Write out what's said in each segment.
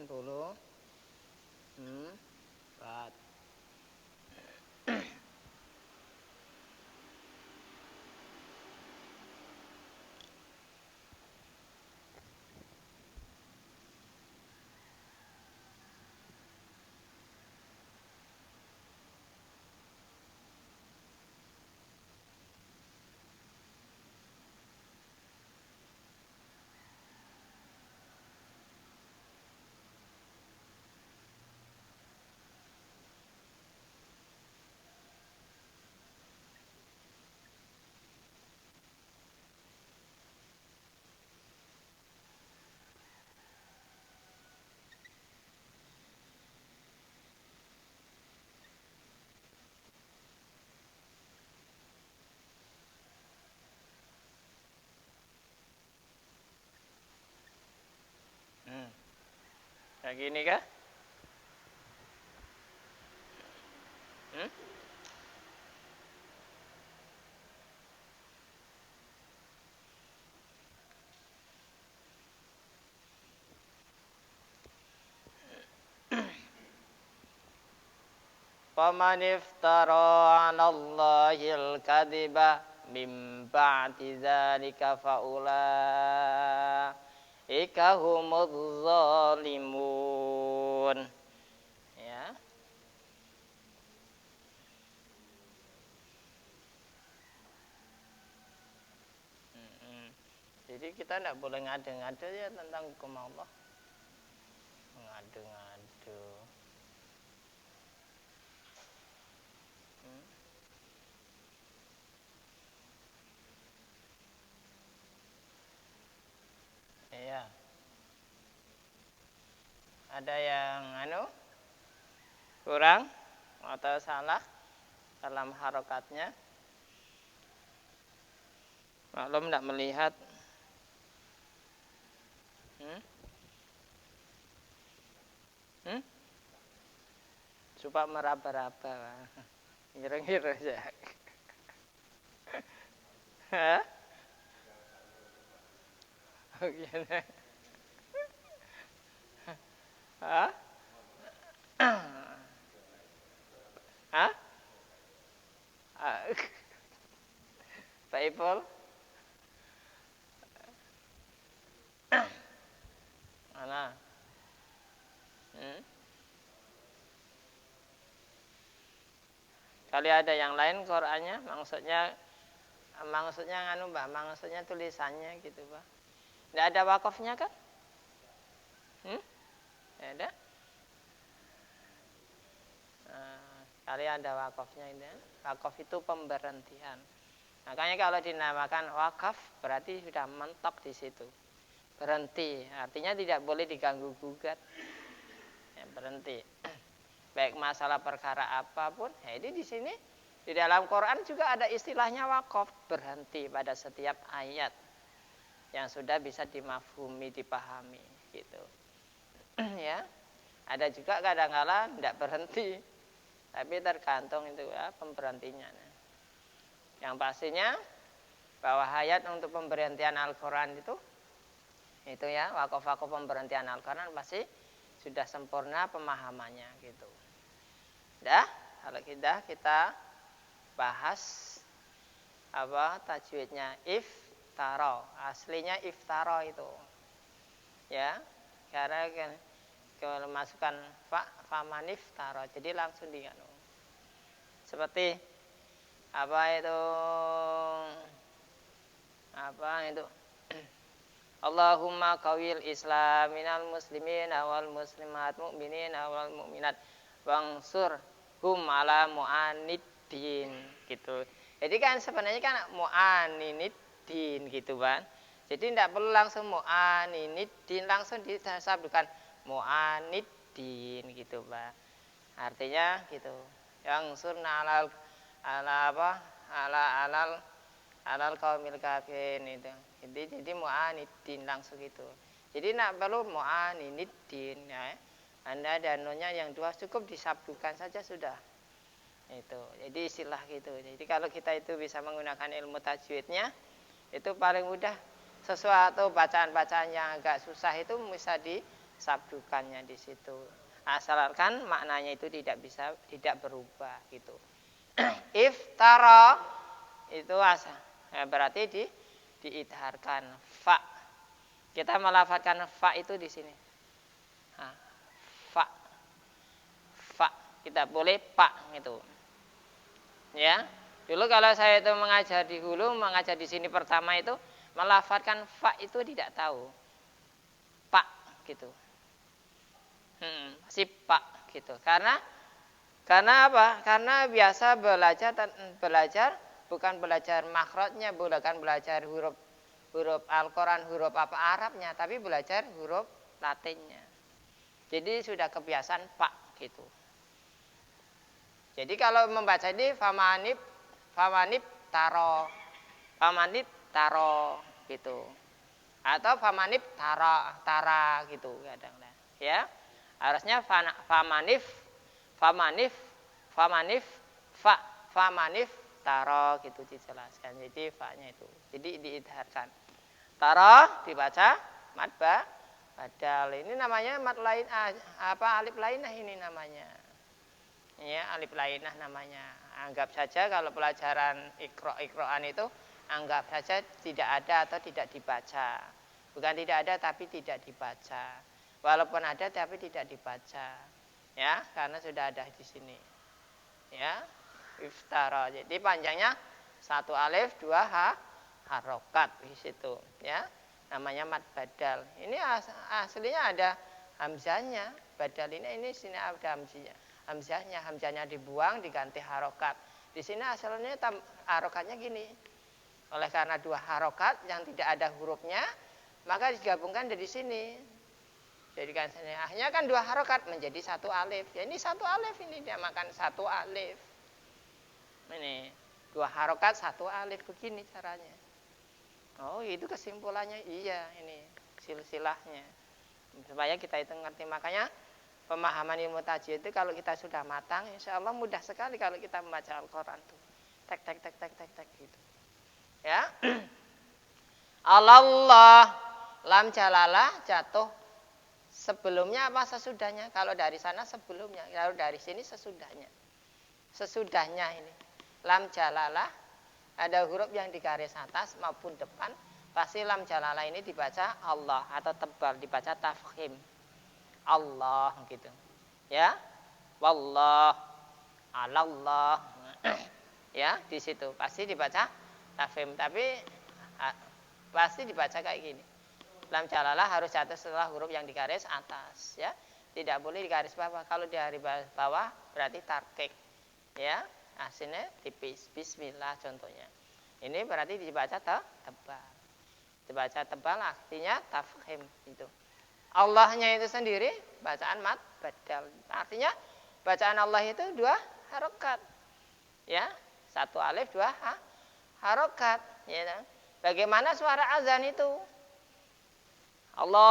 4. Kayak gini kah? Faman iftara 'alallahil kadhiba mim ba'di dzalika faulaika humudz zalimun. Ya. Jadi kita tidak boleh ngade-ngade ya tentang hukum Allah. Ngade-ngade. Iya. Ada yang kurang atau salah dalam harokatnya. Maklum tidak melihat. Coba meraba-raba. Ngira-ngira aja. Hah? Oh, gini. Hah? Hah? Pak Ipul? Mana? Kali ada yang lain Qur'annya, maksudnya Mbak, maksudnya tulisannya gitu, Pak. Tidak ada wakafnya kan? Tidak ada. Kali ada wakafnya ini. Wakaf itu pemberhentian. Makanya kalau dinamakan wakaf berarti sudah mentok di situ. Berhenti, artinya tidak boleh diganggu gugat. Ya, berhenti. Baik masalah perkara apapun, ya ini di sini di dalam Quran juga ada istilahnya wakaf, berhenti pada setiap ayat yang sudah bisa dimafhumi, dipahami, gitu. Ya, ada juga kadang-kala tidak berhenti, tapi tergantung itu ya pemberhentinya. Yang pastinya bahwa ayat untuk pemberhentian Al-Quran itu ya wakaf-wakaf pemberhentian Al-Quran pasti sudah sempurna pemahamannya gitu. Dah, kalau kita bahas tajwidnya iftara. Aslinya iftara itu. Ya, karena kalau masukkan faman iftara, jadi langsung seperti itu Allahumma qawil islam minal muslimin wal muslimat mu'minin wal mu'minat wangsur hum ala mu'aniddin gitu. Jadi kan sebenarnya kan mu'aniniddin gitu kan. Jadi tidak perlu langsung mu'aniniddin, langsung disabdukan mu'aniddin gitu Pak. Artinya gitu. Yangsurna alal qaumil kafirin itu. Jadi mu'anidin langsung gitu. Jadi nak perlu mu'anidin ya. Anda dan nunnya yang dua cukup disabdukan saja sudah. Itu. Jadi istilah gitu. Jadi kalau kita itu bisa menggunakan ilmu tajwidnya, itu paling mudah. Sesuatu bacaan-bacaan yang agak susah itu bisa sabdukannya di situ. Asalkan maknanya itu tidak berubah gitu. Iftara itu berarti diidharkan fa. Kita melafadzkan fa itu di sini. Nah, fa. Fa. Kita boleh pak gitu. Ya. Dulu kalau saya itu mengajar di Hulu, mengajar di sini pertama itu melafadzkan fa itu tidak tahu. Pak gitu. Si pak gitu. Karena apa? Karena biasa belajar bukan belajar makhrajnya, bukan belajar huruf Al-Quran, huruf apa Arabnya, tapi belajar huruf Latinnya. Jadi sudah kebiasaan pak gitu. Jadi kalau membaca ini famanib taro gitu. Atau famanib tara gitu kadang-kadang. Ya. Harusnya famanif taro gitu dijelaskan. Jadi fa-nya itu. Jadi diidharkan. Taro dibaca mad badal. Ini namanya mad lain alif lainah ini namanya. Ya, alif lainah namanya. Anggap saja kalau pelajaran iqra'an itu anggap saja tidak ada atau tidak dibaca. Bukan tidak ada tapi tidak dibaca. Walaupun ada tapi tidak dibaca. Ya, karena sudah ada di sini. Ya, iftara. Jadi panjangnya 1 alif 2 harokat di situ, ya. Namanya mad badal. Ini aslinya ada hamzahnya. Badal ini sini ada hamzahnya dibuang diganti harokat. Di sini asalnya harokatnya gini. Oleh karena 2 harokat yang tidak ada hurufnya, maka digabungkan dari sini. Jadi kan akhirnya kan 2 harokat menjadi 1 alif. Ya ini 1 alif ini dia makan 1 alif. Ini 2 harokat 1 alif begini caranya. Oh itu kesimpulannya iya ini silsilahnya. Supaya kita itu ngerti, makanya pemahaman ilmu tajwid itu kalau kita sudah matang, insya Allah mudah sekali kalau kita membaca Al-Quran tuh. Tek gitu. Ya. Allah lam jalalah jatuh sebelumnya apa sesudahnya? Kalau dari sana sebelumnya, kalau dari sini sesudahnya. Sesudahnya ini lam jalalah ada huruf yang di garis atas maupun depan, pasti lam jalalah ini dibaca Allah atau tebal dibaca tafkhim. Allah gitu. Ya. Wallah, alallah. Ya, di situ pasti dibaca tafkhim, tapi pasti dibaca kayak gini. Lam jalalah harus jatuh setelah huruf yang di garis atas, ya. Tidak boleh di garis bawah. Kalau di garis bawah berarti tarkik. Ya, aslinya tipis. Bismillah contohnya. Ini berarti dibaca tebal. Dibaca tebal artinya tafkhim itu. Allahnya itu sendiri bacaan mad badal. Artinya bacaan Allah itu 2 harokat. Ya, 1 alif 2 harokat. Ya. Bagaimana suara azan itu? Allahu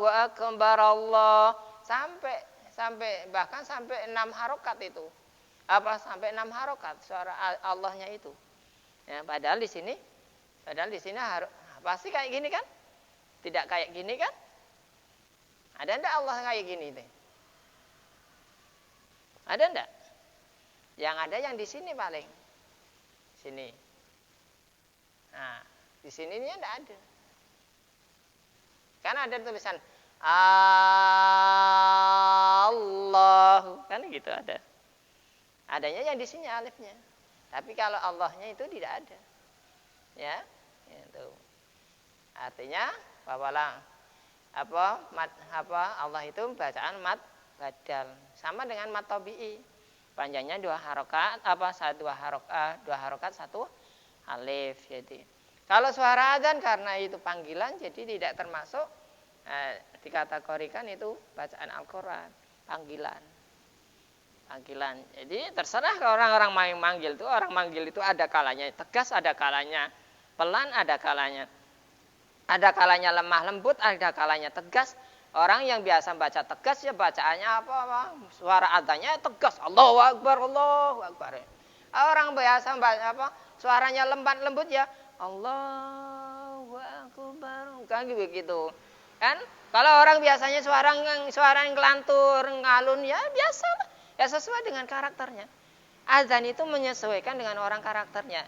akbar Allah sampai bahkan sampai 6 harokat itu. Apa sampai 6 harokat suara Allahnya itu. Ya, padahal di sini pasti kayak gini kan? Tidak kayak gini kan? Ada enggak Allah kayak gini deh? Ada enggak? Yang ada yang di sini paling. Sini. Nah, di sini ini enggak ada. Kan ada tulisan Allah, kan gitu ada. Adanya yang di sini alifnya. Tapi kalau Allahnya itu tidak ada. Ya, itu. Artinya bahwa Allah itu bacaan mad badal sama dengan mad tabi'i. Panjangnya 2 harokat, 2 harokat 1 alif. Jadi kalau suara adzan karena itu panggilan, jadi tidak termasuk dikategorikan itu bacaan Al-Quran, panggilan. Jadi terserah orang-orang manggil itu, orang manggil itu ada kalanya tegas, ada kalanya pelan, ada kalanya lemah lembut, ada kalanya tegas. Orang yang biasa baca tegas ya bacaannya apa? Suara adzannya tegas, Allahu Akbar, Allahu Akbar. Orang biasa baca suaranya lembut ya, Allahu Akbar, kan begitu. Kan kalau orang biasanya suara yang kelantur, ngalun ya biasa lah. Ya sesuai dengan karakternya. Azan itu menyesuaikan dengan orang karakternya.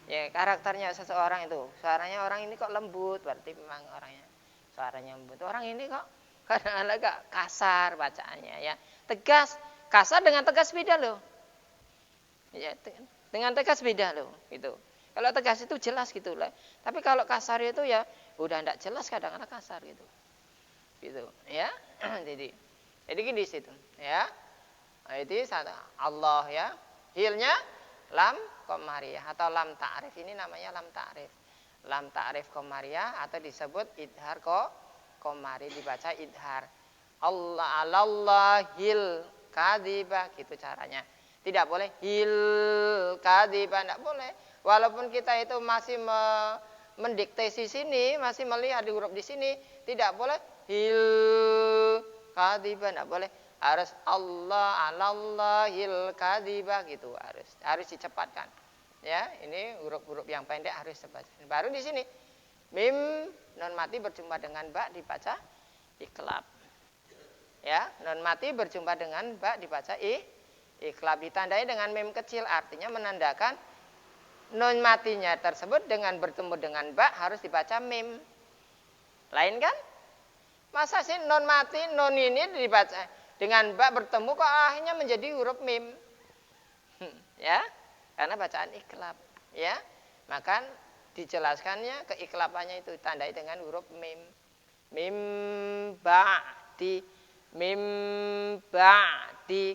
Ya, karakternya seseorang itu. Suaranya orang ini kok lembut, berarti memang orangnya suaranya lembut. Orang ini kok kadang-kadang agak kasar bacaannya ya. Tegas, kasar dengan tegas beda loh. Ya, dengan tegas beda loh, gitu. Kalau tegas itu jelas gitu lah. Tapi kalau kasar itu ya udah enggak jelas, kadang-kadang kasar gitu. Gitu, ya. jadi di situ, ya. Nah, itu Allah ya. Hilnya lam qamariyah atau lam ta'rif, ini namanya lam ta'rif. Lam ta'rif qamariyah atau disebut idhar qamari, dibaca idhar. Allahil kadhibah, gitu caranya. Tidak boleh hil kadhibah, tidak boleh. Walaupun kita itu masih mendikte di sini, masih melihat di huruf di sini, tidak boleh hil kadhibah, tidak boleh. Harus Allahil kadhibah, gitu, harus dicepatkan. Ya, ini huruf-huruf yang pendek harus dibaca. Baru di sini mim non mati berjumpa dengan ba dibaca iklab. Ya, non mati berjumpa dengan ba dibaca iklab, ditandai dengan mim kecil, artinya menandakan non matinya tersebut dengan bertemu dengan ba harus dibaca mim. Lain kan? Masa sih non mati, non ini dibaca dengan ba bertemu kok akhirnya menjadi huruf mim. Ya, karena bacaan iklab, ya. Maka dijelaskannya keiklabannya itu ditandai dengan huruf mim. Mim ba'di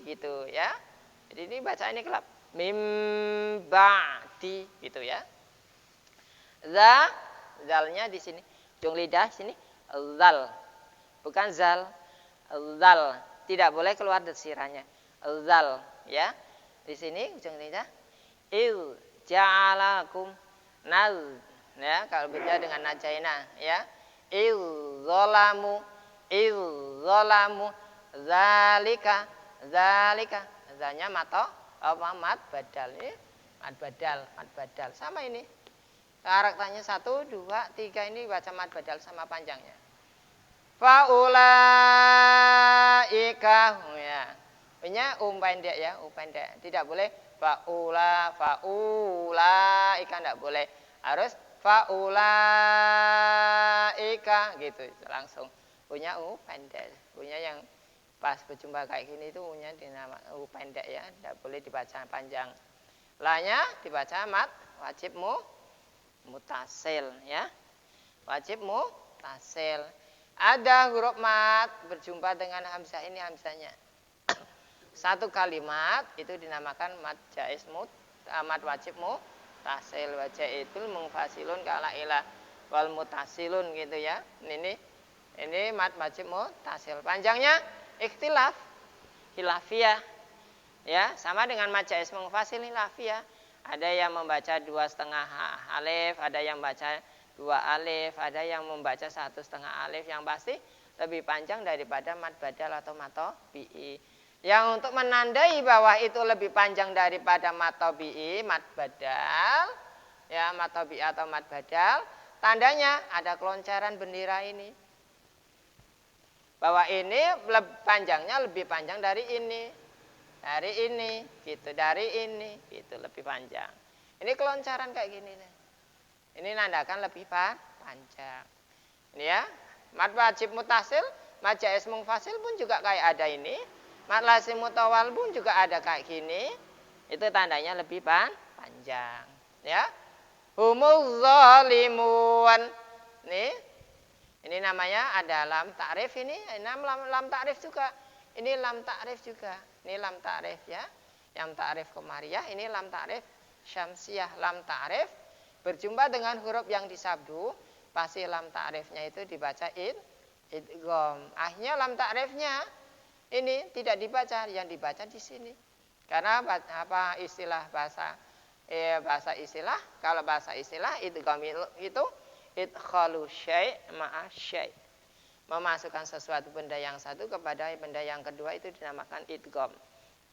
gitu ya. Jadi ini bacaan iklab. Mim ba'di gitu ya. Zalnya di sini. Ujung lidah sini zal. Bukan zal. Zal. Tidak boleh keluar desirannya. Zal ya. Di sini ujung lidah. Ja'alakum naz. Ya, kalau beda dengan najaina ya. Zalamu zalika zanya mad badal ini mad badal sama ini karakternya 1 2 3 ini baca mad badal sama panjangnya. Faulaika ya. Punya pendek ya, pendek. Tidak boleh faulaika enggak boleh. Harus faulaika gitu langsung. Punya pendek. Punya yang pas berjumpa kayak gini itu punya dinama pendek ya, tidak boleh dibaca panjang. Lanya dibaca mat, wajib mutasil ya. Wajib mutasil. Ada huruf mat berjumpa dengan hamzah, ini hamzahnya. Satu kalimat itu dinamakan mat jaiz mat wajib mutasil, wajibul mungfasilun kala ilah wal mutasilun gitu ya. Ini mat wajib mutasil. Panjangnya ikhtilaf hilafiyah. Ya, sama dengan mat jaiz mungfasil hilafiyah. Ada yang membaca 2,5 alif, ada yang baca 2 alif, ada yang membaca 1,5 alif, yang pasti lebih panjang daripada mat badal atau mat tabi'i. Yang untuk menandai bahwa itu lebih panjang daripada mat tabi'i, mat badal, ya mat tabi'i atau mat badal, tandanya ada keloncaran bendera ini. Bahwa ini panjangnya lebih panjang dari ini. Dari ini, gitu, dari ini, gitu lebih panjang. Ini keloncaran kayak gini nih. Ini nandakan lebih panjang. Ini ya, mat wajib mutasil, mat jaiz mungfasil pun juga kayak ada ini. Mat lazim mutawal pun juga ada kayak gini. Itu tandanya lebih panjang. Ya, humuz zalimun. Nih, ini namanya ada lam ta'rif ini. Lam ta'rif juga. Ini lam ta'rif juga. Ini lam ta'rif ya. Yang ta'rif qamariyah, ini lam ta'rif syamsiyah. Lam ta'rif berjumpa dengan huruf yang disabdu, pasti lam ta'rifnya itu dibaca idgham. Akhirnya lam ta'rifnya ini tidak dibaca, yang dibaca di sini. Karena apa istilah bahasa istilah, kalau bahasa istilah idgham itu idkhalu syai' ma'a syai'. Memasukkan sesuatu benda yang satu kepada benda yang kedua itu dinamakan idgham.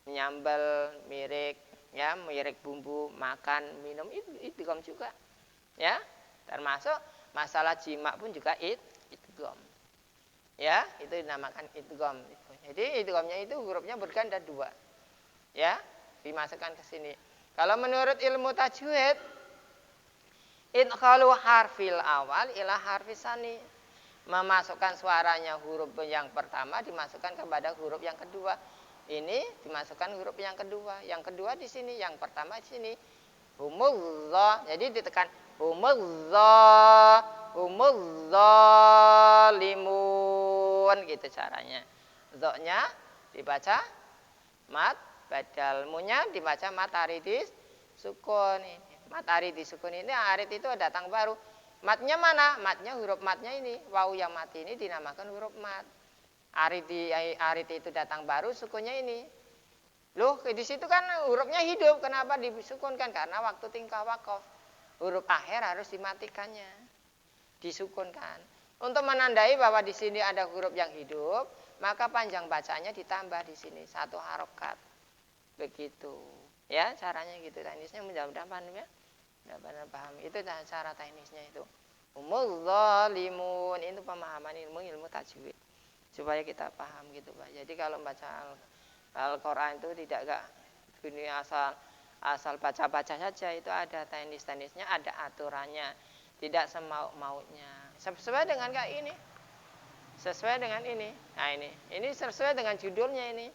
Menyambal, mirip, ya, mirip bumbu, makan, minum itu idgham juga. Ya, termasuk masalah jima pun juga idgham. Ya, itu dinamakan idgham. Jadi idghamnya itu hurufnya berganda 2. Ya, dimasukkan ke sini. Kalau menurut ilmu tajwid, idkhalu harfil awal ila harfis tsani. Memasukkan suaranya huruf yang pertama dimasukkan kepada huruf yang kedua. Ini dimasukkan huruf yang kedua. Yang kedua di sini, yang pertama di sini. Humuzza. Jadi ditekan humuzalimun gitu caranya. Dha-nya dibaca mat, badal munya dibaca mat aridis sukun. Mat aridis sukun ini arid itu datang baru. Matnya mana? Matnya huruf matnya ini. Wawu yang mati ini dinamakan huruf mat. Arid itu datang baru, sukunnya ini. Loh, di situ kan hurufnya hidup. Kenapa disukunkan? Karena waktu tingkah wakaf. Huruf akhir harus dimatikannya. Disukunkan. Untuk menandai bahwa di sini ada huruf yang hidup, maka panjang bacanya ditambah di sini 1 harokat. Begitu. Ya, caranya gitu. Teknisnya mudah-mudahan paham ya. Mudah-mudahan paham. Itu cara teknisnya itu. Humuzalimun itu pemahaman ilmu tajwid. Supaya kita paham gitu, Pak. Jadi kalau baca Al-Qur'an itu tidak gini asal baca-baca saja, itu ada teknis-teknisnya, ada aturannya. Tidak semau-maunya. Sesuai dengan kayak ini. Sesuai dengan ini. Nah, ini sesuai dengan judulnya ini.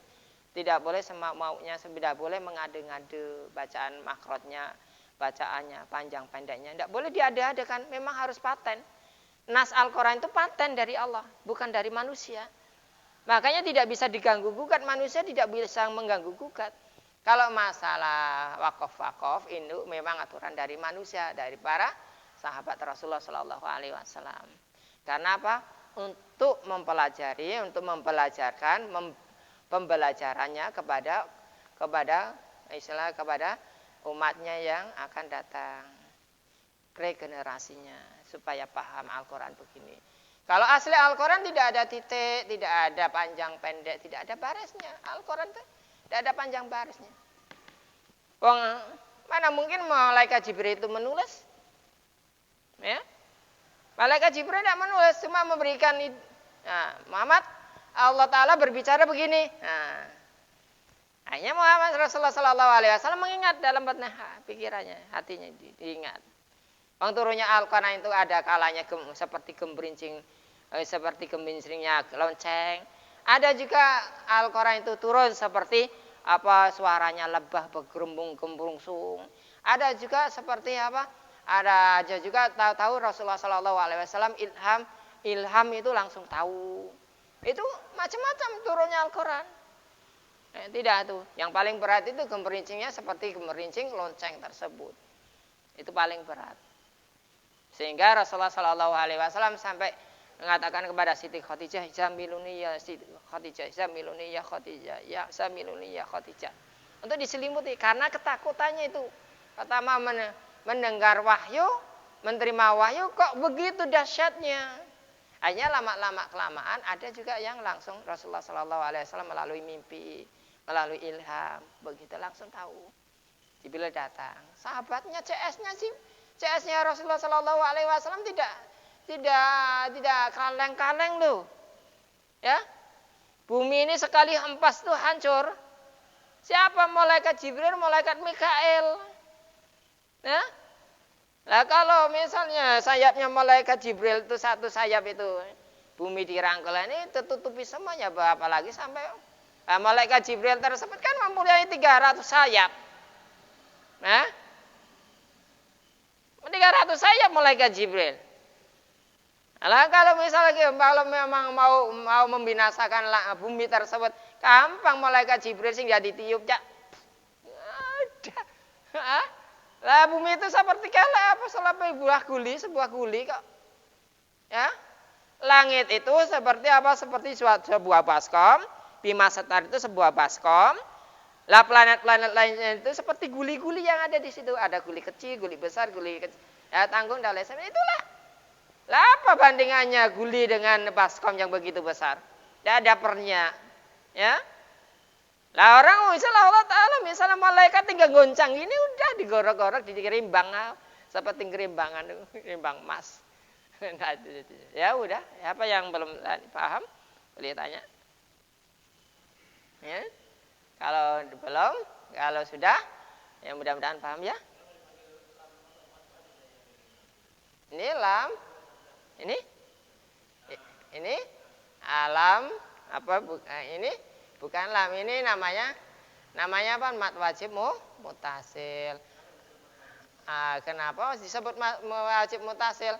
Tidak boleh semau-maunya, tidak boleh mengade-ngade bacaan makrotnya, bacaannya, panjang pendeknya. Tidak boleh diada-adakan, memang harus paten. Nas Al-Quran itu paten dari Allah, bukan dari manusia. Makanya tidak bisa diganggu gugat, manusia tidak bisa mengganggu gugat. Kalau masalah wakaf ini memang aturan dari manusia, dari para sahabat Rasulullah Shallallahu Alaihi Wasallam. Karena apa? Untuk mempelajari, untuk mempelajarkan pembelajarannya kepada umatnya yang akan datang, regenerasinya supaya paham Al-Quran begini. Kalau asli Al-Quran tidak ada titik, tidak ada panjang pendek, tidak ada barisnya. Al-Quran itu tidak ada panjang barisnya. Wong, mana mungkin malaikat Jibril itu menulis? Ya, malaikat Jibril tidak menulis, cuma memberikan. Nah, Muhammad, Allah Taala berbicara begini. Nah, hanya Muhammad Rasulullah Sallallahu Alaihi Wasallam mengingat dalam pikirannya, hatinya diingat. Wong turunnya Al-Quran itu ada kalanya seperti gemerincing, seperti gemerincingnya lonceng. Ada juga Al-Quran itu turun seperti apa suaranya lebah bergerumbung-gembrungsung. Ada juga seperti apa? Ada juga tahu Rasulullah Sallallahu Alaihi Wasallam ilham itu langsung tahu. Itu macam-macam turunnya Al-Quran. Tidak tuh. Yang paling berat itu gemerincingnya seperti gemerincing lonceng tersebut. Itu paling berat. Sehingga Rasulullah Shallallahu Alaihi Wasallam sampai mengatakan kepada Siti Khadijah, Zamiluni ya Siti Khadijah, Zamiluni ya Khadijah, ya Zamiluni ya Khadijah. Untuk diselimuti karena ketakutannya itu. Pertama mendengar wahyu, menerima wahyu kok begitu dahsyatnya. Hanya lama-lama kelamaan ada juga yang langsung Rasulullah Shallallahu Alaihi Wasallam melalui mimpi, melalui ilham, begitu langsung tahu. Jibril datang, sahabatnya CS-nya Rasulullah Shallallahu Alaihi Wasallam tidak kaleng-kaleng loh, ya. Bumi ini sekali hempas tuh hancur. Siapa? Malaikat Jibril, malaikat Mikail. Ya. Nah kalau misalnya sayapnya malaikat Jibril itu satu sayap itu bumi dirangkul ini tertutupi semuanya, apalagi sampai malaikat Jibril tersebut kan mempunyai 300 sayap. Nah, 300 sayap malaikat Jibril. Nah, kalau misalnya memang mau membinasakan bumi tersebut, gampang malaikat Jibril sing jadi tiup ya. Lah bumi itu seperti sebuah guli kok. Ya. Langit itu seperti apa? Seperti sebuah baskom. Bima Setar itu sebuah baskom. Lah planet-planet lainnya itu seperti guli-guli yang ada di situ. Ada guli kecil, guli besar, guli kecil. Ya, tanggung dan lain sebagainya. Itulah. Lah apa bandingannya guli dengan baskom yang begitu besar? Tidak ada pernya. Ya. Lah orang misalnya Allah Ta'ala, misalnya malaikat tinggal goncang ini udah digorok-gorok, digerimbang seperti gerimbangan, gerimbang emas. Ya udah, apa yang belum paham boleh tanya. Ya. Kalau belum, kalau sudah, ya mudah-mudahan paham ya. Ini lam, ini, ini alam apa? Ini bukan lam, ini namanya apa? Mat wajib mutasil. Kenapa disebut wajib mutasil?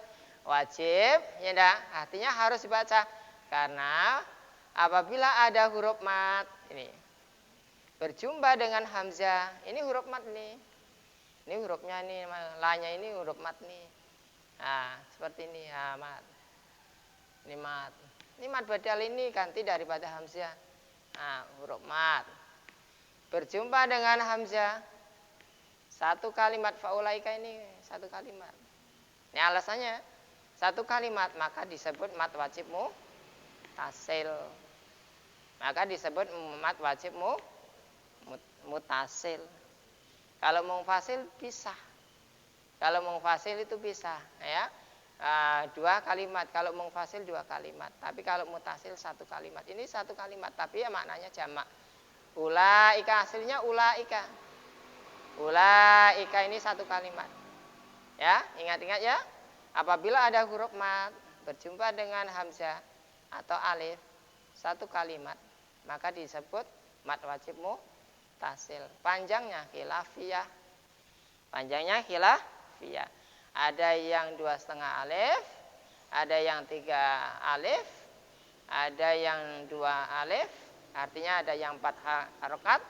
Wajib, ya enggak? Artinya harus dibaca. Karena apabila ada huruf mat, ini berjumpa dengan hamzah, ini huruf mat nih. Ini hurufnya nih, lanya ini huruf mat nih. Nah, seperti ini ya, mat. Ini mat. Ini mat badal ini ganti daripada hamzah. Nah, huruf mat. Berjumpa dengan hamzah. Satu kalimat faulaika ini satu kalimat. Ini alasannya satu kalimat maka disebut mat wajib mutasil. Maka disebut mat wajib mutasil. Kalau munfasil pisah. Kalau munfasil itu pisah, ya. Dua kalimat. Kalau munfasil dua kalimat. Tapi kalau mutasil satu kalimat. Ini satu kalimat, tapi ya maknanya jamak. Ulaika aslinya ulaika. Ulaika ini satu kalimat. Ya, ingat-ingat ya. Apabila ada huruf mat berjumpa dengan hamzah atau alif satu kalimat, maka disebut mat wajib mutasil. Panjangnya khilafiyah. Panjangnya khilafiyah. Ada yang 2,5 alif, ada yang 3 alif, ada yang 2 alif, artinya ada yang 4 harokat,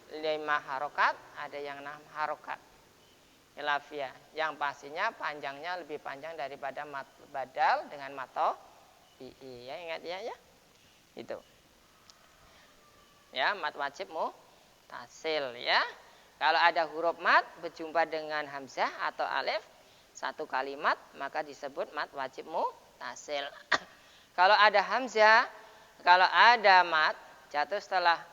5 harokat, ada yang 6 harokat. Khilafiyah. Yang pastinya panjangnya lebih panjang daripada mat badal dengan mato ii. Ya, ingat ya. Itu. Ya, mat wajib mutasil ya. Kalau ada huruf mat berjumpa dengan hamzah atau alif satu kalimat maka disebut mat wajib mutasil. Kalau ada hamzah, kalau ada mat jatuh setelah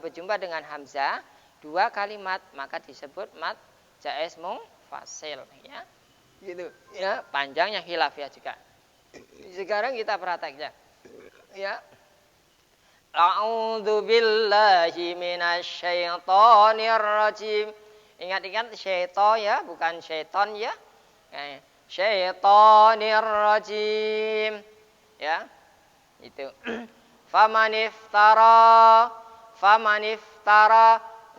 berjumpa dengan hamzah dua kalimat maka disebut mat jaiz munfasil ya. Gitu ya, panjangnya khilafiyah juga. Sekarang kita prakteknya. Ya. A'udzu billahi minasyaitonir rajim. Ingat-ingat syaitan ya, bukan syaitan ya. Syaitonir rajim. Ya. Itu. Famaniftara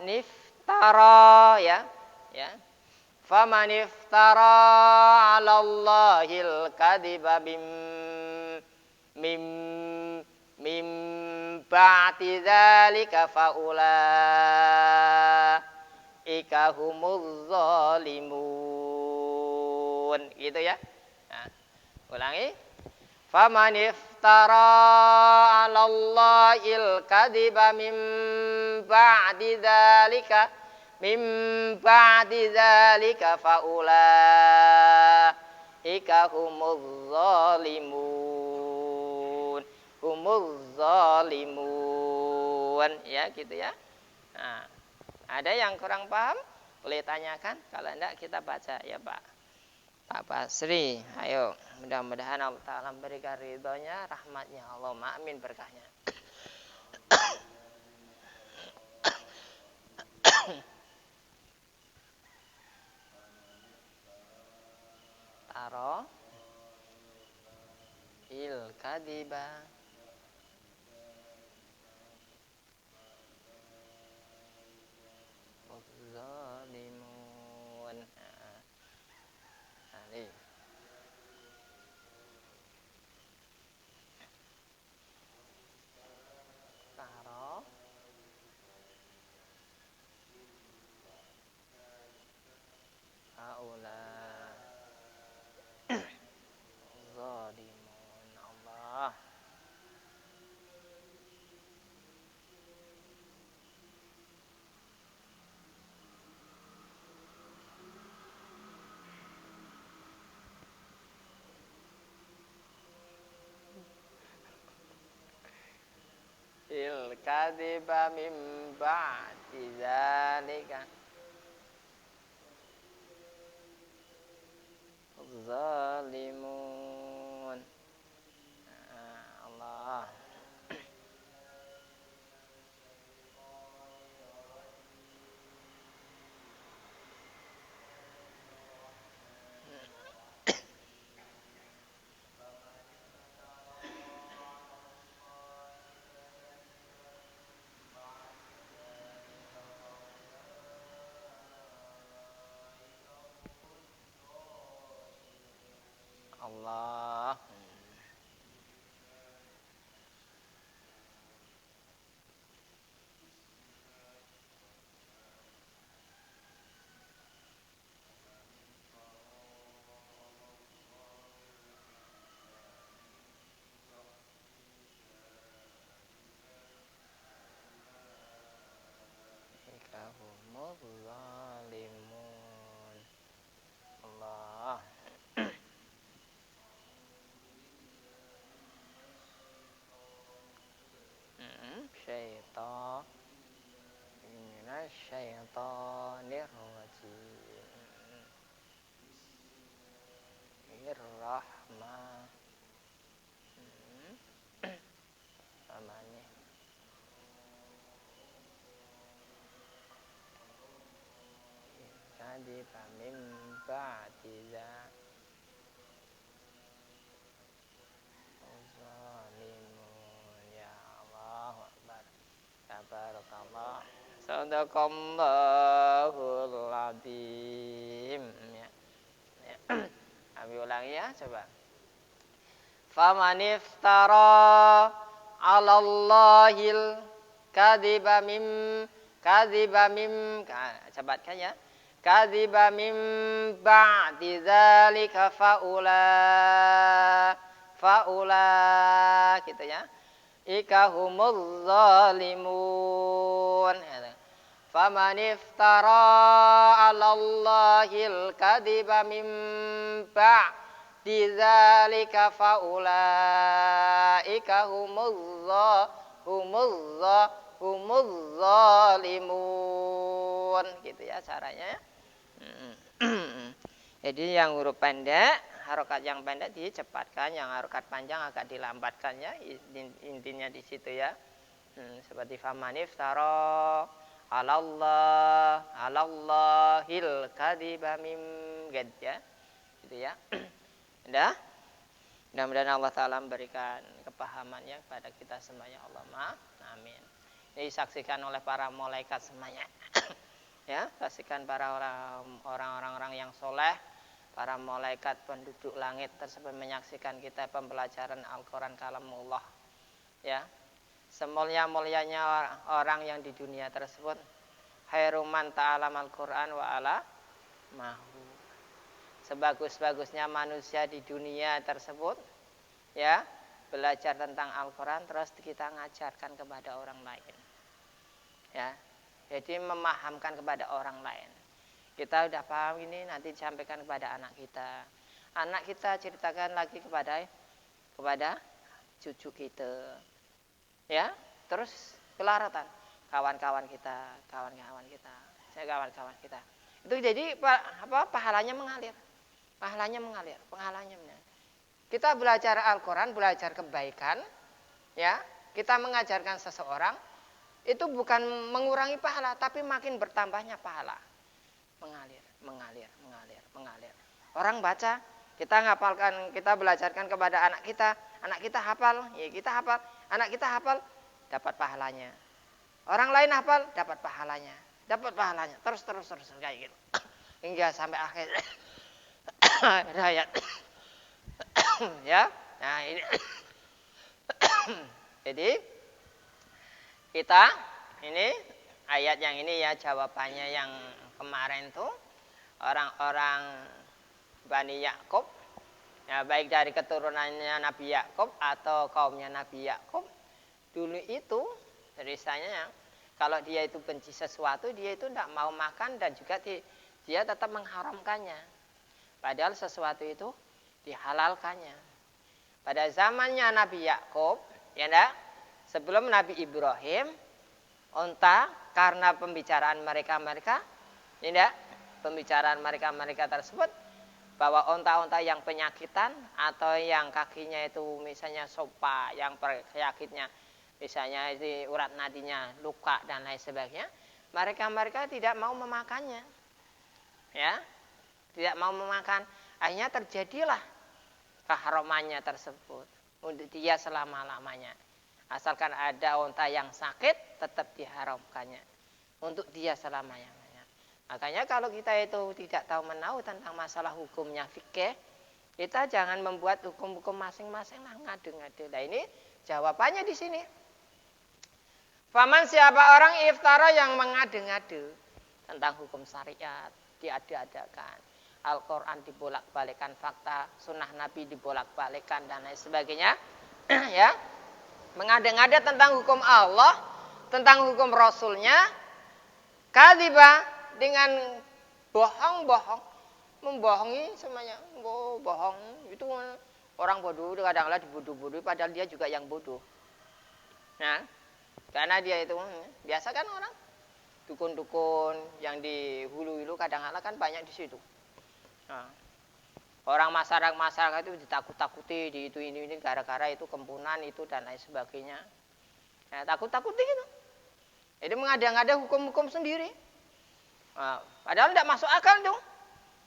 niftara ya. Ya. Famaniftara 'alallahil kadziba mim ba'di dzalika faulaika humuz zalimun. Gitu ya. Nah, ulangi. Faman iftara 'alallahil kadziba mim ba'di dzalika faulaika humuz zalimun. Zalimun ya gitu ya. Nah, ada yang kurang paham boleh tanyakan, kalau enggak kita baca ya Pak Basri. Ayo, mudah-mudahan Allah Ta'ala memberikan ridhonya, rahmatnya, Allahumma amin, berkahnya. Taro il kadiba zalimun. Alif. Taro haula zalimun. Allah. Il kadiba mim ba'di dzalika zalimun. Allah. Ikahumul zalimun. Allah. Syaitan minasyaitonir rajim. Irrahman. Amane. Jadi pamim ba'diza zalimun. Ya Allahu Akbar. Tabarakallah. Sadaqallahul adzim. Ya. Abi ulangi ya, coba. Faman iftara 'ala Allahil kadhiba cebatkan ya. Kadhiba mim ba'di dzalika faula gitu ya. Ikahumuz zalimun. Faman iftara 'ala Allahil kadhiba mim ba'di dzalika faulaika humuz zalimun. Gitu ya caranya. Jadi yang huruf pendek, harokat yang pendek dicepatkan, yang harokat panjang agak dilambatkan ya. Intinya di situ ya. Seperti faman iftara 'alallahil kadhiba mim gad ya. Gitu ya. Udah? Mudah-mudahan Allah Ta'ala memberikan kepahamannya kepada kita semuanya. Allah amin. Ini disaksikan oleh para malaikat semuanya. Ya, saksikan para orang-orang yang soleh, para malaikat penduduk langit tersebut menyaksikan kita pembelajaran Al-Quran kalamullah. Ya, semulia-mulianya orang yang di dunia tersebut, khairuman ta'alam Al-Quran wa ala mahu. Sebagus-bagusnya manusia di dunia tersebut, ya, belajar tentang Al-Quran terus kita ngajarkan kepada orang lain. Ya. Jadi memahamkan kepada orang lain. Kita udah paham ini, nanti disampaikan kepada anak kita. Anak kita ceritakan lagi kepada cucu kita. Ya, terus kelaratan kawan-kawan kita. Itu jadi pahalanya mengalir. Kita belajar Al-Quran, belajar kebaikan, ya. Kita mengajarkan seseorang. Itu bukan mengurangi pahala, tapi makin bertambahnya pahala. Mengalir. Orang baca, kita ngapalkan, kita belajarkan kepada anak kita hafal, ya kita hafal, anak kita hafal, dapat pahalanya. Orang lain hafal, dapat pahalanya. Terus kayak gitu. Hingga sampai akhir hayat. Ya, nah ini. Jadi kita ini ayat yang ini ya jawabannya yang kemarin tuh orang-orang Bani Yakub ya, baik dari keturunannya Nabi Yakub atau kaumnya Nabi Yakub dulu itu tulisannya kalau dia itu benci sesuatu dia itu tidak mau makan dan juga dia tetap mengharamkannya padahal sesuatu itu dihalalkannya pada zamannya Nabi Yakub ya enggak. Sebelum Nabi Ibrahim, unta karena pembicaraan mereka tersebut bahwa unta-unta yang penyakitan atau yang kakinya itu misalnya sopa, yang penyakitnya misalnya itu urat nadinya luka dan lain sebagainya, mereka tidak mau memakannya, ya, tidak mau memakan. Akhirnya terjadilah keharamannya tersebut untuk dia selama-lamanya. Asalkan ada unta yang sakit, tetap diharamkannya untuk dia selamanya. Makanya kalau kita itu tidak tahu menahu tentang masalah hukumnya fikih, Kita jangan membuat hukum-hukum masing-masing lah, ngadu-ngadu. Nah ini jawabannya di sini. Faman siapa orang iftara yang mengadu-ngadu tentang hukum syariat, diada-adakan. Al-Quran dibolak-balikan, fakta sunnah Nabi dibolak-balikan dan lain sebagainya. Ya, mengada-ngada tentang hukum Allah, tentang hukum Rasulnya, kadiba dengan bohong-bohong, membohongi semuanya. Bohong itu orang bodoh kadang-kadang dibodoh-bodoh, padahal dia juga yang bodoh. Nah, karena dia itu biasa kan orang dukun-dukun yang di hulu-hulu kadang-kadang kan banyak di situ. Nah, orang masyarakat itu ditakut-takuti di itu ini gara-gara itu kempunan itu dan lain sebagainya. Nah, takut-takuti gitu. Jadi mengada-ngada hukum-hukum sendiri. Nah, padahal tidak masuk akal dong.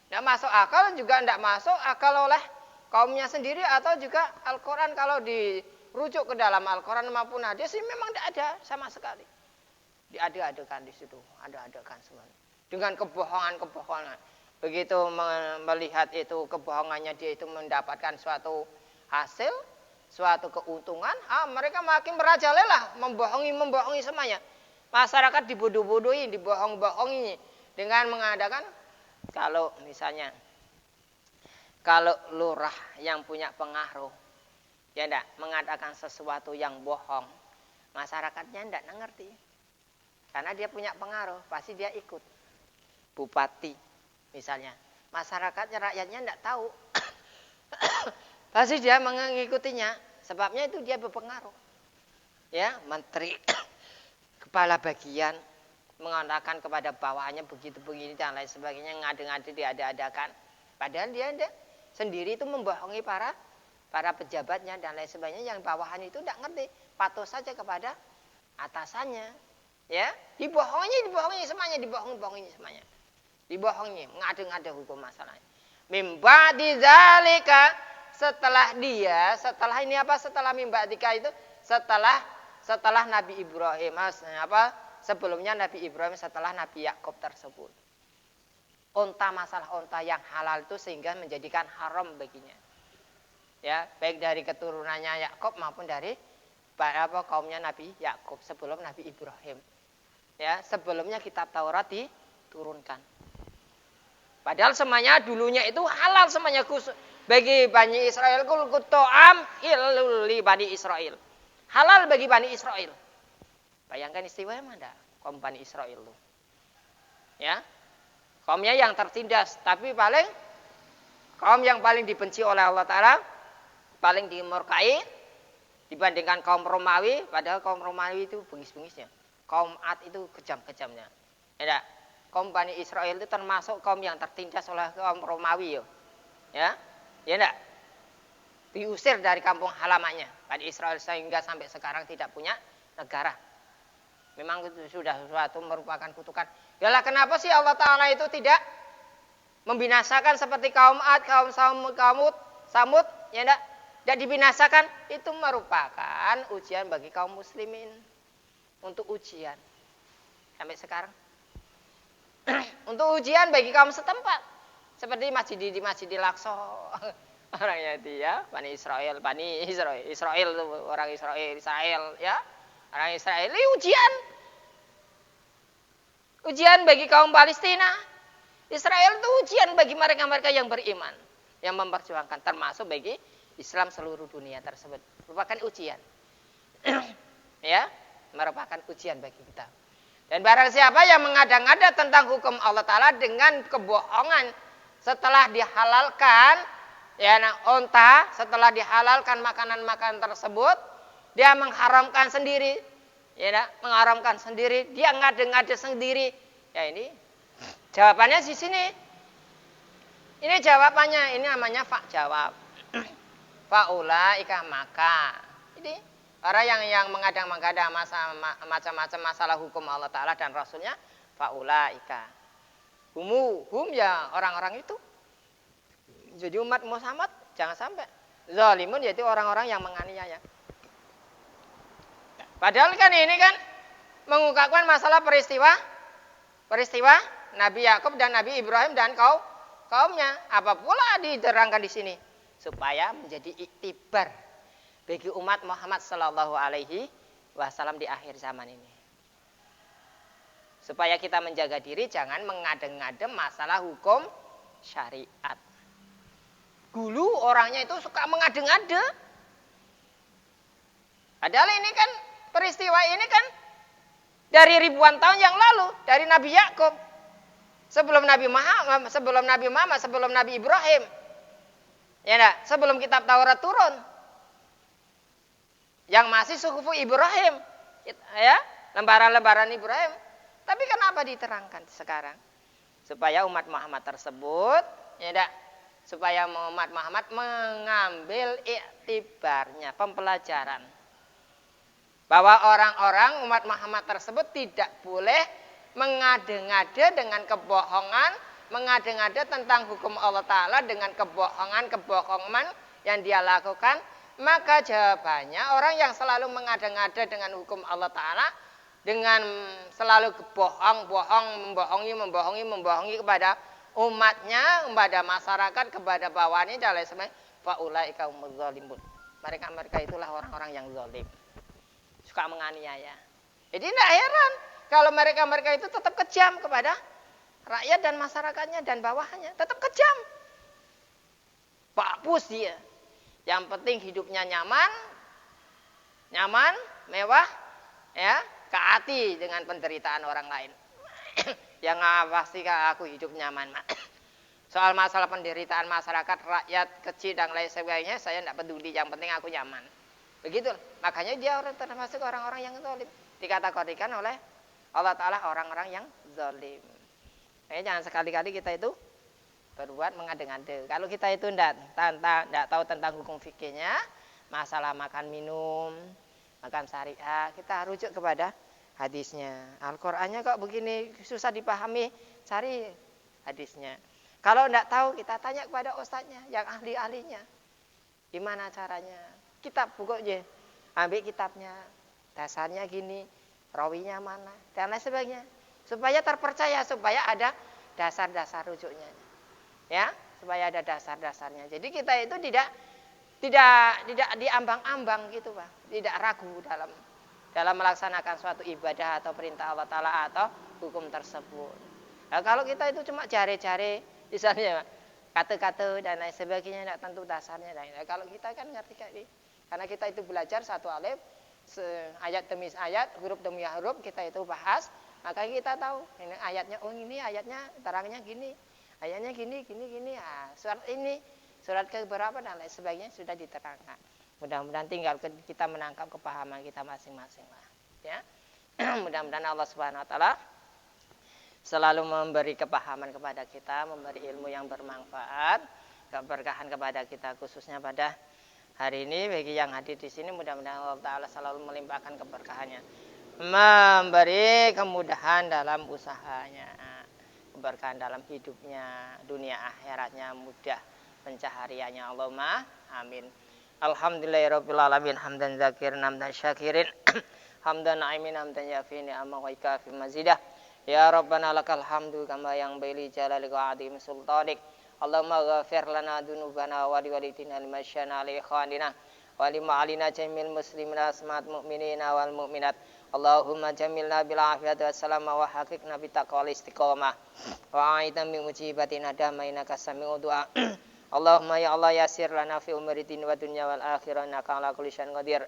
Tidak masuk akal juga tidak masuk akal oleh kaumnya sendiri atau juga Al-Quran kalau dirujuk ke dalam Al-Quran maupun hadis sih memang tidak ada sama sekali. Diada-adakan di situ, ada-adakan semuanya. Dengan kebohongan-kebohongan. Begitu melihat itu kebohongannya dia itu mendapatkan suatu hasil, suatu keuntungan, mereka makin merajalela, membohongi semuanya. Masyarakat dibodoh-bodohi, dibohong-bohongi dengan mengadakan kalau misalnya kalau lurah yang punya pengaruh ya enggak mengadakan sesuatu yang bohong, masyarakatnya enggak ngerti. Karena dia punya pengaruh, pasti dia ikut. Bupati misalnya, masyarakatnya, rakyatnya tidak tahu. Pasti dia mengikutinya, sebabnya itu dia berpengaruh. Ya, menteri, kepala bagian, mengatakan kepada bawahannya begitu begini dan lain sebagainya, ngadu-ngadu diada-adakan. Padahal dia sendiri itu membohongi para pejabatnya dan lain sebagainya, yang bawahan itu tidak ngerti, patuh saja kepada atasannya. Ya, dibohongi semuanya, dibohongi semuanya. Dibohongi, ngadu-ngadu hukum masalahnya. Mimba dizalika, setelah ini apa? Setelah mimba dika itu setelah Nabi Ibrahim, sebelumnya Nabi Ibrahim, setelah Nabi Yakub tersebut. Masalah unta yang halal itu sehingga menjadikan haram baginya. Ya, baik dari keturunannya Yakub maupun dari kaumnya Nabi Yakub sebelum Nabi Ibrahim. Ya, sebelumnya kitab Taurat diturunkan. Padahal semuanya dulunya itu halal semuanya khusus bagi Bani Israel. Kul kuto'am hilul li Bani Israel. Halal bagi Bani Israel. Bayangkan istimewanya mana kaum Bani Israel itu. Ya. Kaumnya yang tertindas, tapi kaum yang paling dibenci oleh Allah Ta'ala, paling dimurkai dibandingkan kaum Romawi, padahal kaum Romawi itu bengis-bengisnya. Kaum Ad itu kejam-kejamnya. Ya. Kaum Bani Israel itu termasuk kaum yang tertindas oleh kaum Romawi. Ya enggak? Diusir dari kampung halamannya Bani Israel sehingga sampai sekarang tidak punya negara. Memang itu sudah suatu merupakan kutukan. Yalah kenapa sih Allah Ta'ala itu tidak membinasakan seperti kaum Ad, kaum Samud, ya enggak? Tidak dibinasakan, itu merupakan ujian bagi kaum muslimin. Untuk ujian sampai sekarang. Untuk ujian bagi kaum setempat, seperti di Masjid Al-Aqsa, orangnya dia Bani Israel itu orang Israel, ya orang Israel ini ujian bagi kaum Palestina. Israel itu ujian bagi mereka yang beriman, yang memperjuangkan, termasuk bagi Islam seluruh dunia tersebut, merupakan ujian. Ya, merupakan ujian bagi kita. Dan barang siapa yang mengada-ngada tentang hukum Allah Ta'ala dengan kebohongan setelah dihalalkan, ya unta, setelah dihalalkan makanan-makanan tersebut, dia mengharamkan sendiri, ya mengharamkan sendiri, dia ngada-ngada sendiri. Ya ini jawabannya di sini. Ini jawabannya, ini namanya fak jawab. Faulaika maka. Ini orang yang mengadang-mengadang macam-macam masalah hukum Allah Ta'ala dan Rasulnya, faulaika. Hum ya orang-orang itu. Jadi umat Muhammad jangan sampai zalimun, yaitu orang-orang yang menganiaya. Padahal kan ini kan mengungkapkan masalah peristiwa Nabi Yakub dan Nabi Ibrahim dan kaumnya. Apa pula diterangkan di sini? supaya menjadi iktibar bagi umat Muhammad sallallahu alaihi wasallam di akhir zaman ini. Supaya kita menjaga diri jangan mengadem-ngadem masalah hukum syariat. Dulu orangnya itu suka mengade-ngade. Padahal ini kan peristiwa ini kan dari ribuan tahun yang lalu, dari Nabi Yakub. Sebelum Nabi Muhammad, sebelum Nabi Ibrahim. Ya enggak? Sebelum kitab Taurat turun. Yang masih suku Ibrahim. Ya, lembaran-lembaran Ibrahim. Tapi kenapa diterangkan sekarang? Supaya umat Muhammad tersebut, ya enggak? Supaya umat Muhammad mengambil iktibarnya, pembelajaran. Bahwa orang-orang umat Muhammad tersebut tidak boleh mengade-ngade dengan kebohongan, mengade-ngade tentang hukum Allah Ta'ala dengan kebohongan yang dia lakukan. Maka jawabannya orang yang selalu mengade-ngade dengan hukum Allah Ta'ala, dengan selalu membohongi kepada umatnya, kepada masyarakat, kepada bawahannya, dan lain sebagainya, faulaika humuz zalimun. Mereka itulah orang-orang yang zalim, suka menganiaya. Jadi tidak heran kalau mereka itu tetap kejam kepada rakyat dan masyarakatnya dan bawahannya, tetap kejam. Papus dia. Yang penting hidupnya nyaman, mewah, ya, keati dengan penderitaan orang lain. Yang pasti aku hidup nyaman. Soal masalah penderitaan masyarakat, rakyat kecil dan lain sebagainya, saya tidak peduli. Yang penting aku nyaman. Begitu. Makanya dia termasuk orang-orang yang zalim. Dikategorikan oleh Allah Ta'ala orang-orang yang zalim. Jangan sekali-kali kita itu berbuat mengade-ngade. Kalau kita itu tidak tahu tentang hukum fikihnya, masalah makan minum, makan syariah, kita rujuk kepada hadisnya. Al-Qur'annya kok begini susah dipahami, cari hadisnya. Kalau tidak tahu, kita tanya kepada ustadznya, yang ahli-ahlinya. Gimana caranya? Kitab pokoknya, ambil kitabnya, dasarnya gini, rawinya mana, dan lain sebagainya. Supaya terpercaya, supaya ada dasar-dasar rujuknya. Ya, supaya ada dasar-dasarnya. Jadi kita itu tidak diambang-ambang gitu, Pak. Tidak ragu dalam melaksanakan suatu ibadah atau perintah Allah Ta'ala atau hukum tersebut. Nah, kalau kita itu cuma cari-cari, misalnya kata-kata dan lain sebagainya, tidak tentu dasarnya. Nah, kalau kita kan ngerti kayak karena kita itu belajar satu alif, ayat demi ayat, huruf demi huruf, kita itu bahas, maka kita tahu ini ayatnya, oh ini ayatnya terangnya gini, ayatnya gini. Surat ini, surat ke berapa dan lain sebagainya sudah diterangkan. Mudah-mudahan tinggal kita menangkap kepahaman kita masing-masing lah. Ya, mudah-mudahan Allah Subhanahu Wa Taala selalu memberi kepahaman kepada kita, memberi ilmu yang bermanfaat, keberkahan kepada kita, khususnya pada hari ini bagi yang hadir di sini. Mudah-mudahan Allah Ta'ala selalu melimpahkan keberkahannya, memberi kemudahan dalam usahanya, keberkahan dalam hidupnya, dunia akhiratnya mudah pencahariannya. Allahumma amin. Alhamdulillahirabbil alamin, hamdan zakirin hamdan syakirin, hamdan na'imin hamdan yafini amma wa ikafi mazidah. Ya Rabbana lakal hamdu kama yang baili jalalika wa adim sultanik. Allahumma ghafir lana dunubana wa liwalidina limasyana li ikhwanina wa lima'alina jamil muslimina asmat mu'minina wal mu'minat. Allahumma jamilna bil afiyati wassalama wa haqiqna bitaqwa wal istiqamah wa aidan min mujibatina damaina kasami'u du'a. Allahumma ya Allah yasir lana fi umuri din wa dunya wal akhirah innaka ala kulli syai'in qadir.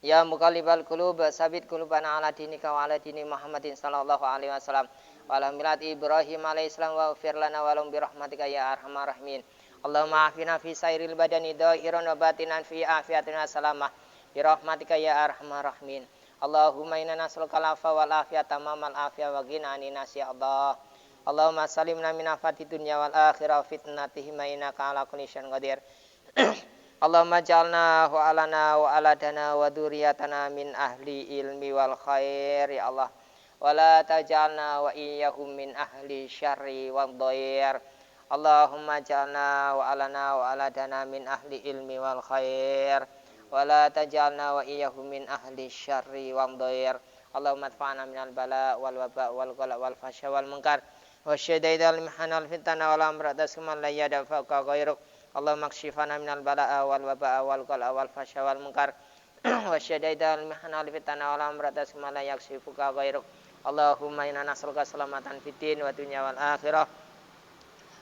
Ya muqallibal qulub sabit qulubana ala dinika wa ala dini Muhammadin sallallahu alaihi wasallam wa ala millati Ibrahim alaihissalam wa ighfir lana wa lahum bi rahmatika ya arhamar rahimin. Allahumma afina fi sairil badani dhahiran wa batinan fi afiyatina salamah bi rahmatika ya arhamar rahimin. Allahumma inna nas'aluka al-afwa wal afiyata tamamal afiyah wa ghina anin nas ya Allah. Allahumma salimna min afati dunya wal akhirah fitnatihi ma innaka ala kulli syai'in qadir. Allahumma ja'alna wa alana wa aladana wa dzurriyyatana min ahli ilmi wal khair ya Allah. Wa la taj'alna wa iyyahum min ahli syarri wad dhair. Allahumma ja'alna wa alana wa aladana min ahli ilmi wal khair. Wa la taj'alna wa iyyahum min ahli syarri wad dhair. Allahumma adfa'na minal bala wal waba wal ghala wal fasya wal munkar wa syadaidal mihana wal fitana wal amrad asman la yadafaka ghairuk. Allahumma kshifana minal bala'a wal waba'a wal qala'a wal fasya wal munkar wa syadaidal mihna wal fitana wal amrata semala yaksifuka ghairuk. Allahumma inna nas'aluka salamatan fid din wa dunya wal akhirah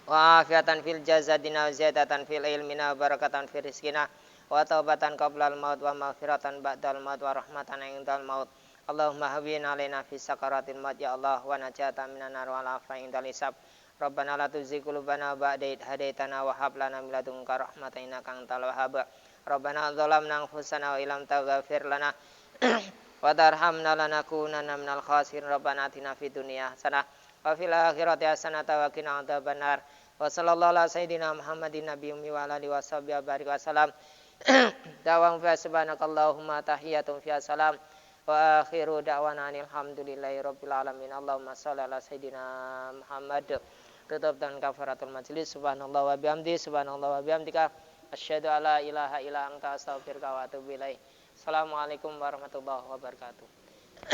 wa afiatan fil jazadina wa ziyadatan fil ilmina wa barakatan fil rizkina wa taubatan qablal maut wa maghfiratan ba'dal maut wa rahmatan indal maut. Allahumma hawwin alaina fi sakaratil maut ya Allah wa najatan minan nar wal afa indal hisab. Rabbana la tuzigh qulubana ba'da idh hadaitana wa hab lana min ladunka rahmatan innaka antal wahhab. Rabbana zalamna anfusana wa illam taghfir lana wa tarhamna lanakunanna minal khasirin. Rabbana atina fid dunya hasanah wa fil akhirati hasanah wa qina adzabannar. Wa sallallahu ala sayyidina Muhammadin nabiyyi wa ala alihi washabihi wa sallam. Dawang fa subhanakallahumma tahiyatun fi salam wa akhiru da'wana alhamdulillahi rabbil alamin. Allahumma shalli ala sayyidina Muhammad. Tutup dan kafaratul majlis. Subhanallah wa bihamdi, subhanallah wa bihamdika, asyhadu alla ilaha illa anta astaghfiruka wa atubu ilaik. Assalamualaikum warahmatullahi wabarakatuh.